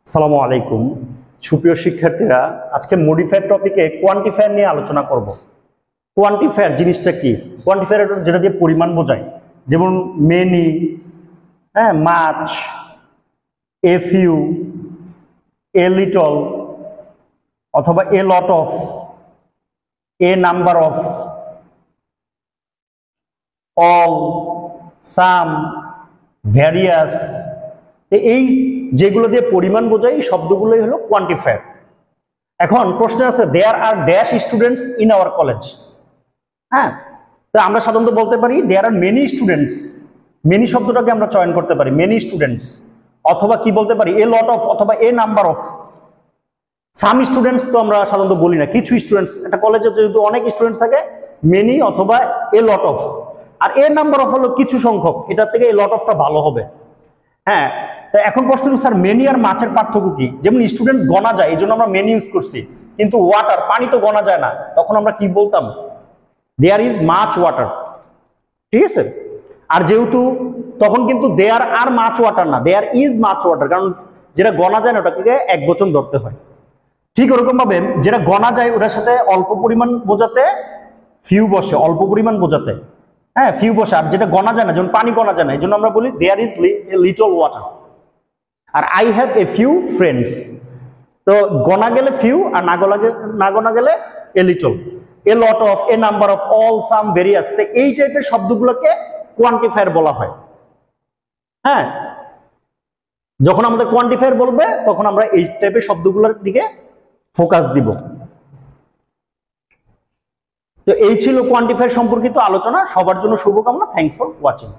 আসসালামু আলাইকুম সুপ্রিয় শিক্ষার্থীরা, আজকে মডিফায়ার টপিকে কোয়ান্টিফায়ার নিয়ে আলোচনা করব। কোয়ান্টিফায়ার জিনিসটা কি? কোয়ান্টিফায়ার যেটা দিয়ে পরিমাণ বোঝায়, যেমন many, much, a few, a little, অথবা a lot of, a number of, all, some, various. এই যেগুলো দিয়ে পরিমাণ বোঝায় এই শব্দগুলোই হলো কোয়ান্টিফায়ার। এখন প্রশ্ন আছে, there are dash students in our college. তো আমরা সাধারণত বলতে পারি there are many students. Many শব্দটাকে আমরা চয়ন করতে পারি, মেনি স্টুডেন্টস, অথবা কি বলতে পারি এ লট অফ, অথবা এ নাম্বার অফ। সাম স্টুডেন্টস তো আমরা সাধারণত বলি না, কিছু স্টুডেন্টস। একটা কলেজে যেহেতু অনেক স্টুডেন্টস থাকে, মেনি অথবা এ লট অফ। আর এ নাম্বার অফ হলো কিছু সংখ্যক, এটার থেকে এ লট অফটা ভালো হবে। তো এখন প্রশ্ন হলো, স্যার মেনি আর মাছের পার্থক্য কি? যেমন স্টুডেন্টস গণা যায়, এই জন্য আমরা মেনি ইউজ করছি, কিন্তু ওয়াটার, পানি তো গণা যায় না, তখন আমরা কি বলতাম? There is much water. ঠিক আছে? আর যেহেতু তখন কিন্তু দেয়ার আর মাচ ওয়াটার না, দেয়ার ইজ মাচ ওয়াটার, কারণ যেটা গণা যায় না ওটাকে এক বচন ধরতে হয়। ঠিক ওরকম ভাবে যেটা গণা যায় ওটার সাথে অল্প পরিমাণ বোঝাতে ফিউ বসে, অল্প পরিমাণ বোঝাতে ফিউ বসে। আর যেটা গণা যায় না, যেমন পানি গণা যায় না, এই জন্য আমরা বলি there is a little water. আর I have a few friends, তো গণা গেলে ফিউ, আর না গণা গেলে a little. A lot of, a number of, all, some, various, তো এই টাইপের শব্দগুলোকে কোয়ান্টিফায়ার বলা হয়। যখন আমাদের কোয়ান্টিফায়ার বলবে তখন আমরা এই টাইপের শব্দগুলোর দিকে ফোকাস দিব। তো এই ছিল কোয়ান্টিফায়ার সম্পর্কিত আলোচনা। সবার জন্য শুভকামনা। Thanks for watching.